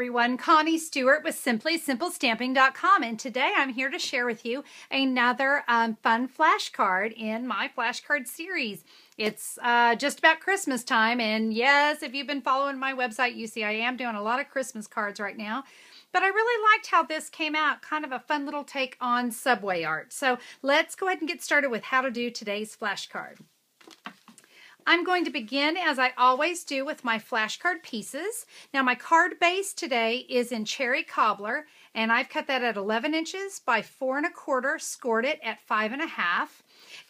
everyone, Connie Stewart with SimplySimpleStamping.com, and today I'm here to share with you another fun flashcard in my flashcard series. It's just about Christmas time, and yes, if you've been following my website, you see I am doing a lot of Christmas cards right now. But I really liked how this came out, kind of a fun little take on subway art. So let's go ahead and get started with how to do today's flashcard. I'm going to begin, as I always do, with my flashcard pieces. Now, my card base today is in Cherry Cobbler, and I've cut that at 11 inches by 4 1/4, scored it at 5 1/2.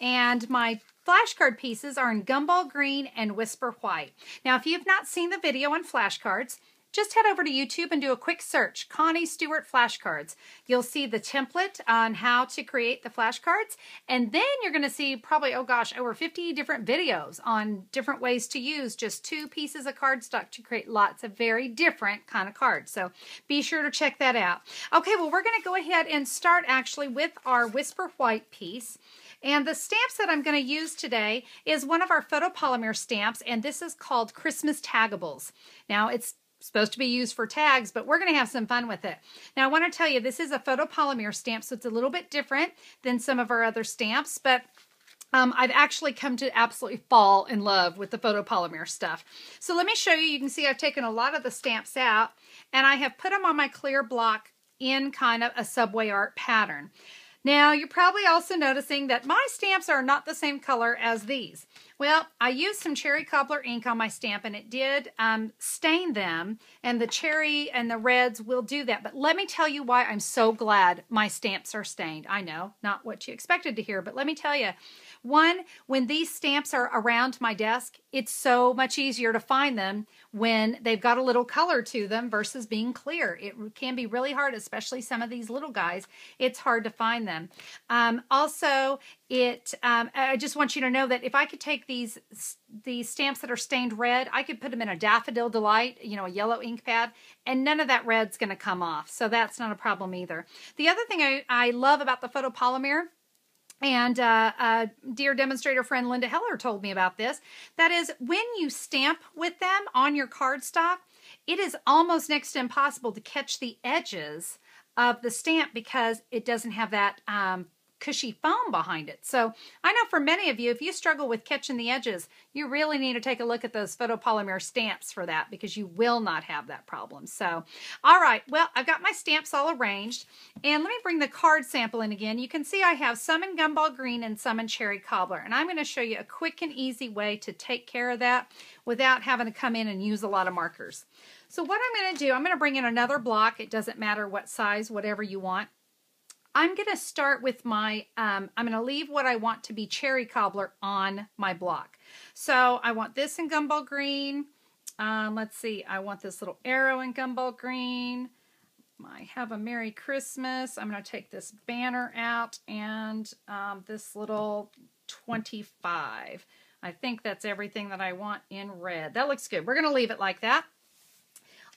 And my flashcard pieces are in Gumball Green and Whisper White. Now, if you've not seen the video on flashcards, just head over to YouTube and do a quick search, Connie Stewart flashcards. You'll see the template on how to create the flashcards, and then you're going to see probably, oh gosh, over 50 different videos on different ways to use just 2 pieces of cardstock to create lots of very different kind of cards. So be sure to check that out. Okay, well, we're going to go ahead and start actually with our Whisper White piece. And the stamps that I'm going to use today is one of our photopolymer stamps, and this is called Christmas Tagables. Now, it's supposed to be used for tags, but we're going to have some fun with it. Now, I want to tell you, this is a photopolymer stamp, so it's a little bit different than some of our other stamps, but I've actually come to absolutely fall in love with the photopolymer stuff. So let me show you. You can see I've taken a lot of the stamps out, and I have put them on my clear block in kind of a subway art pattern. Now, you're probably also noticing that my stamps are not the same color as these. Well, I used some Cherry Cobbler ink on my stamp, and it did stain them, and the cherry and the reds will do that. But let me tell you why I'm so glad my stamps are stained. I know, not what you expected to hear, but let me tell you. One, when these stamps are around my desk, it's so much easier to find them when they've got a little color to them versus being clear. It can be really hard, especially some of these little guys. It's hard to find them. Also, I just want you to know that if I could take these stamps that are stained red, I could put them in a Daffodil Delight, you know, a yellow ink pad, and none of that red's going to come off. So that's not a problem either. The other thing I love about the photopolymer, and dear demonstrator friend Linda Heller told me about this, that is, when you stamp with them on your cardstock, it is almost next to impossible to catch the edges of the stamp because it doesn't have that cushy foam behind it. So I know for many of you, if you struggle with catching the edges, you really need to take a look at those photopolymer stamps for that, because you will not have that problem. So, all right, well, I've got my stamps all arranged, and let me bring the card sample in again. You can see I have some in Gumball Green and some in Cherry Cobbler, and I'm going to show you a quick and easy way to take care of that without having to come in and use a lot of markers. So what I'm going to do, I'm going to bring in another block. It doesn't matter what size, whatever you want. I'm going to start with my, I'm going to leave what I want to be Cherry Cobbler on my block. So I want this in Gumball Green. Let's see, I want this little arrow in Gumball Green. I have a Merry Christmas. I'm going to take this banner out and this little 25. I think that's everything that I want in red. That looks good. We're going to leave it like that.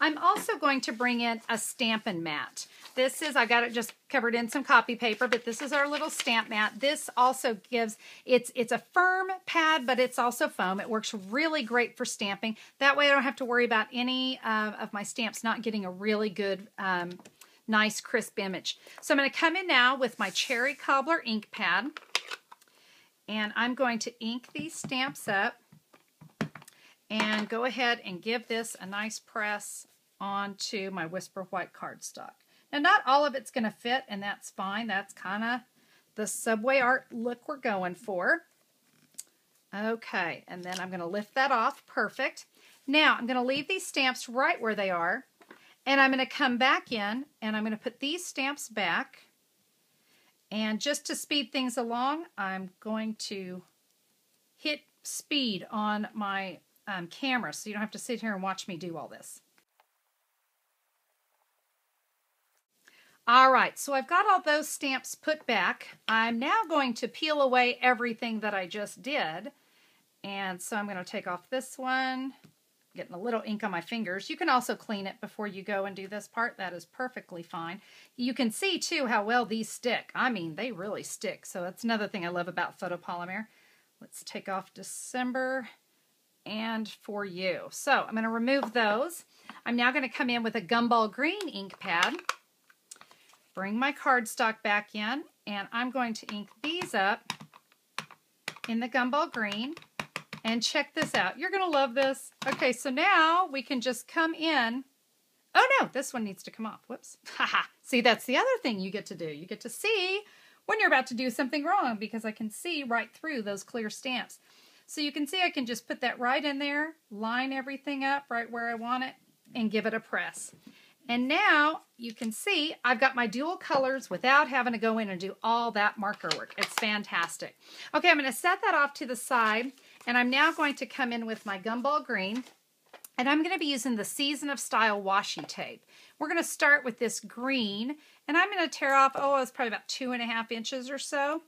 I'm also going to bring in a Stampin' Mat. This is, I got it just covered in some copy paper, but this is our little stamp mat. This also gives, it's a firm pad, but it's also foam. It works really great for stamping. That way I don't have to worry about any of my stamps not getting a really good, nice, crisp image. So I'm going to come in now with my Cherry Cobbler ink pad, and I'm going to ink these stamps up and go ahead and give this a nice press onto my Whisper White cardstock. Now, not all of it's going to fit, and that's fine. That's kind of the subway art look we're going for. Okay, and then I'm going to lift that off. Perfect. Now, I'm going to leave these stamps right where they are, and I'm going to come back in, and I'm going to put these stamps back. And just to speed things along, I'm going to hit speed on my camera, so you don't have to sit here and watch me do all this. All right, so I've got all those stamps put back. I'm now going to peel away everything that I just did. And so I'm going to take off this one, getting a little ink on my fingers. You can also clean it before you go and do this part. That is perfectly fine. You can see too how well these stick. I mean, they really stick. So that's another thing I love about photopolymer. Let's take off December. and for you. So I'm going to remove those. I'm now going to come in with a Gumball green ink pad, bring my cardstock back in, and I'm going to ink these up in the Gumball green. And check this out. You're going to love this. Okay, so now we can just come in. Oh no, this one needs to come off. Whoops. Haha. See, that's the other thing you get to do. You get to see when you're about to do something wrong because I can see right through those clear stamps. So you can see I can just put that right in there, line everything up right where I want it, and give it a press. And now you can see I've got my dual colors without having to go in and do all that marker work. It's fantastic. Okay, I'm going to set that off to the side, and I'm now going to come in with my Gumball green, and I'm going to be using the Season of Style washi tape. We're going to start with this green, and I'm going to tear off, it's probably about 2.5 inches or so.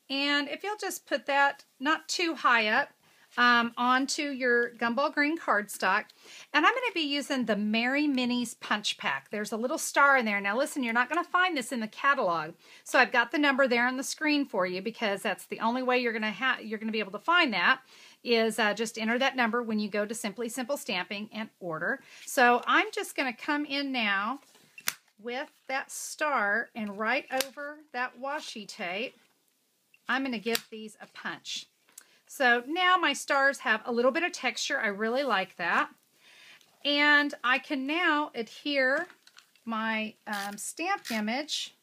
And if you'll just put that not too high up, onto your Gumball green cardstock. And I'm going to be using the Merry Minis Punch Pack. There's a little star in there. Now listen, you're not going to find this in the catalog. So I've got the number there on the screen for you because that's the only way you're going to be able to find that is just enter that number when you go to Simply Simple Stamping and order. So I'm just going to come in now with that star and right over that washi tape, I'm going to give these a punch. So now my stars have a little bit of texture. I really like that. And I can now adhere my stamp image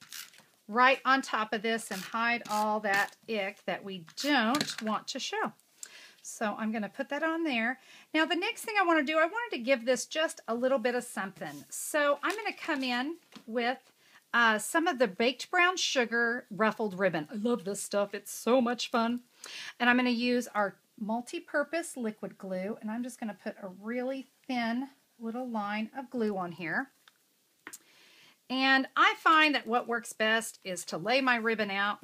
right on top of this and hide all that ick that we don't want to show. So I'm going to put that on there. Now the next thing I want to do, I wanted to give this just a little bit of something. So I'm going to come in with some of the Baked Brown Sugar ruffled ribbon. I love this stuff. It's so much fun. And I'm going to use our multi-purpose liquid glue, and I'm just going to put a really thin little line of glue on here. And I find that what works best is to lay my ribbon out.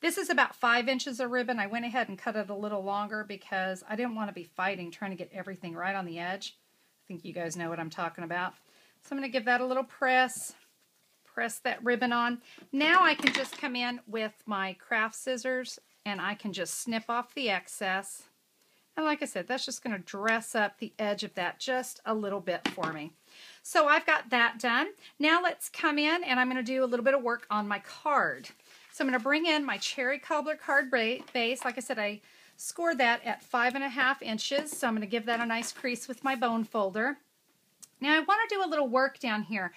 This is about 5 inches of ribbon. I went ahead and cut it a little longer because I didn't want to be fighting trying to get everything right on the edge. I think you guys know what I'm talking about. So I'm going to give that a little press. Press that ribbon on. Now I can just come in with my craft scissors and I can just snip off the excess. And like I said, that's just going to dress up the edge of that just a little bit for me. So I've got that done. Now let's come in and I'm going to do a little bit of work on my card. So I'm going to bring in my Cherry Cobbler card base. Like I said, I scored that at 5.5 inches. So I'm going to give that a nice crease with my bone folder. Now I want to do a little work down here.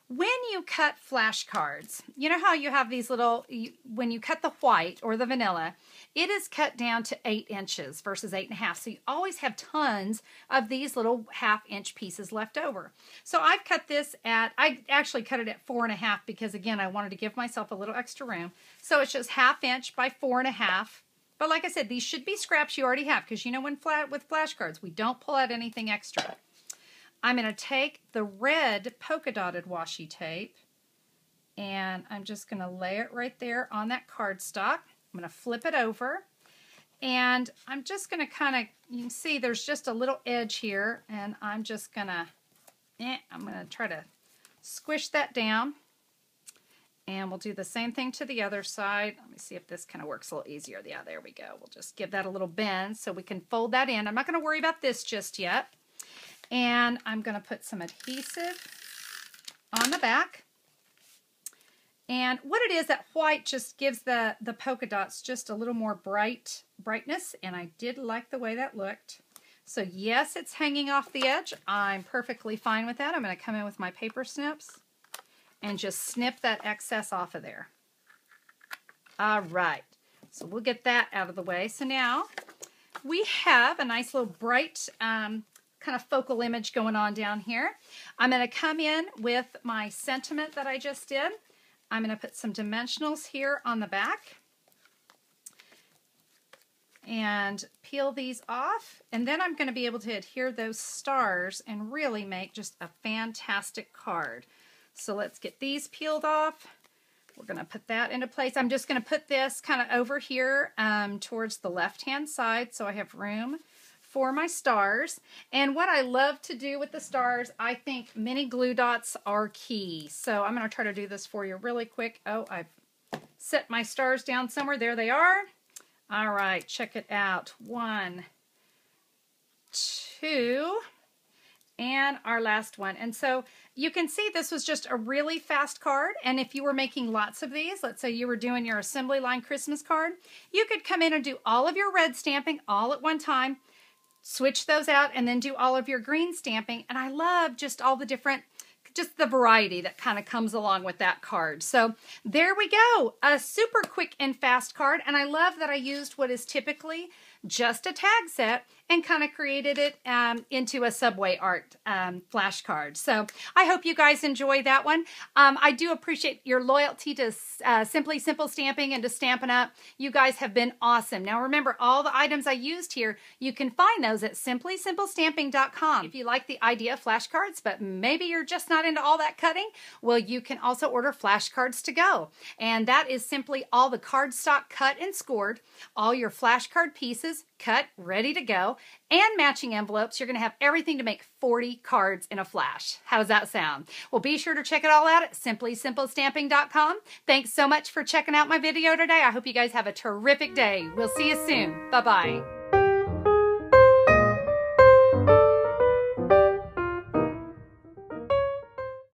When you cut flashcards, you know how you have these little, when you cut the white or the vanilla, it is cut down to 8 inches versus 8.5. So you always have tons of these little 1/2 inch pieces left over. So I've cut this at, I actually cut it at 4.5 because again, I wanted to give myself a little extra room. So it's just 1/2 inch by 4.5. But like I said, these should be scraps you already have because you know when with flashcards, we don't pull out anything extra. I'm going to take the red polka dotted washi tape and I'm just going to lay it right there on that cardstock. I'm going to flip it over and I'm just going to kind of, you can see there's just a little edge here and I'm just going to, I'm going to try to squish that down and we'll do the same thing to the other side. Let me see if this kind of works a little easier. Yeah, there we go. We'll just give that a little bend so we can fold that in. I'm not going to worry about this just yet. And I'm going to put some adhesive on the back. And what it is, that white just gives the polka dots just a little more brightness. And I did like the way that looked. So yes, it's hanging off the edge. I'm perfectly fine with that. I'm going to come in with my paper snips and just snip that excess off of there. All right. So we'll get that out of the way. So now we have a nice little bright kind of focal image going on down here. I'm going to come in with my sentiment that I just did. I'm going to put some dimensionals here on the back and peel these off, and then I'm going to be able to adhere those stars and really make just a fantastic card. So let's get these peeled off. We're going to put that into place. I'm just going to put this kind of over here towards the left-hand side so I have room for my stars. And what I love to do with the stars, I think mini glue dots are key. So I'm going to try to do this for you really quick. Oh, I've set my stars down somewhere. There they are. All right, check it out. 1, 2, and our last one. And so you can see this was just a really fast card, and if you were making lots of these, let's say you were doing your assembly line Christmas card, you could come in and do all of your red stamping all at one time, switch those out, and then do all of your green stamping. And I love just all the different, just the variety that kind of comes along with that card. So there we go, a super quick and fast card. And I love that I used what is typically just a tag set and kind of created it into a Subway art flashcard. So I hope you guys enjoy that one. I do appreciate your loyalty to Simply Simple Stamping and to Stampin' Up. You guys have been awesome. Now remember, all the items I used here, you can find those at simplysimplestamping.com. If you like the idea of flashcards, but maybe you're just not into all that cutting, well, you can also order flashcards to go. And that is simply all the cardstock cut and scored, all your flashcard pieces cut, ready to go, and matching envelopes. You're going to have everything to make 40 cards in a flash. How does that sound? Well, be sure to check it all out at simplysimplestamping.com. Thanks so much for checking out my video today. I hope you guys have a terrific day. We'll see you soon. Bye-bye.